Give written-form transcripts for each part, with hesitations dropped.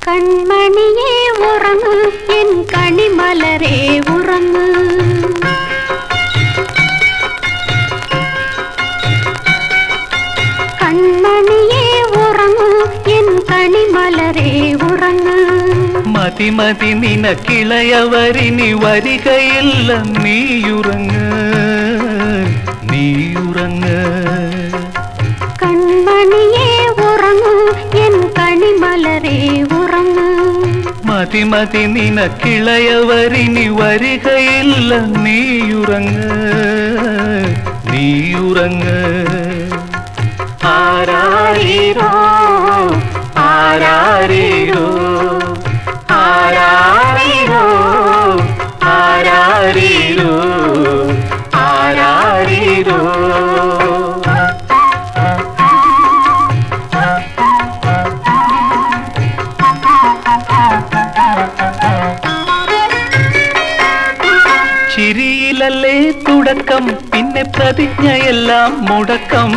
കൺമണിയേ ഉറങ്ങ് N കണിമലരേ ഉറങ്ങ് കൺമണിയേ ഉറങ്ങ് N കണിമലരേ ഉറങ്ങ് മതി മതി നിനക്കിളയവരിനി വരികയില്ല നീയുറങ്ങ് നീയുറങ്ങ് കൺമണിയേ ഉറങ്ങ് എൻ കണിമലരേ ഉറങ്ങ് മതി മതി നിനക്കിളയവരിനി വരികയില്ല നീയുറങ്ങ് നീയുറങ്ങ് ആരാരീരോ ആരാരീരോ ആരാരീരോ ആരാരീരോ ആരാരീരോ ചിരിയിലല്ലേ തുടക്കം പിന്നെ പ്രതിജ്ഞയെല്ലാം മുടക്കം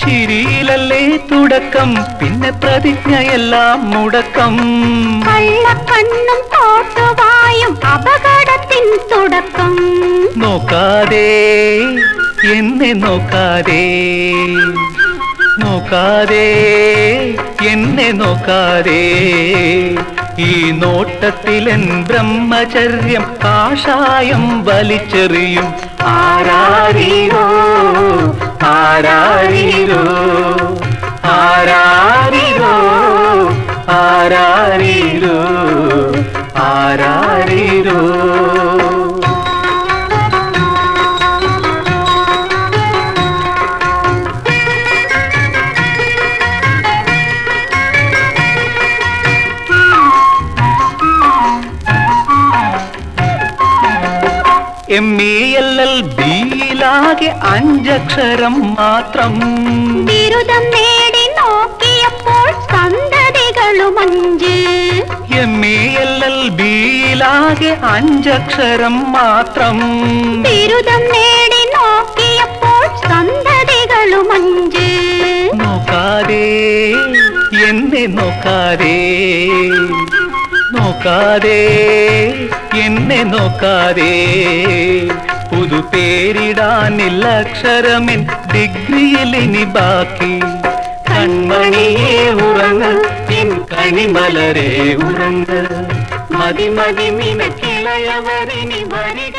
ചിരിയിലല്ലേ തുടക്കം പിന്നെ പ്രതിജ്ഞയെല്ലാം മുടക്കം കള്ളക്കണ്ണും തോട്ടുവായും അപകടത്തിൻ തുടക്കം നോക്കാതെ എന്നെ നോക്കാതെ നോക്കാതെ എന്നെ നോക്കാതെ ഈ നോട്ടത്തിലെൻ ബ്രഹ്മചര്യം കാഷായം വലിച്ചെറിയും ആരാരീരോ ആരാരീരോ ആരാരീരോ ആരാരീരോ ആരാരീരോ MALLB-യിലാകെ 5 അക്ഷരം മാത്രം ബിരുദം നേടി നോക്കിയപ്പോൾ സന്തതികളും 5 MALLB-യിലാകെ 5 അക്ഷരം മാത്രം ബിരുദം നേടി നോക്കിയപ്പോൾ സന്തതികളും 5 നോക്കാതെ എന്നെ നോക്കാതെ നോക്കാതെ എന്നെ നോക്കാതെ പുതുപേരിടാനില്ല അക്ഷരമെൻ ഡിഗ്രിയിലിനി ബാക്കി കൺമണിയേ ഉറങ്ങ് എൻ കണിമലരേ ഉറങ്ങ് മതി മതി നിനക്കിളയവരിനി വരിക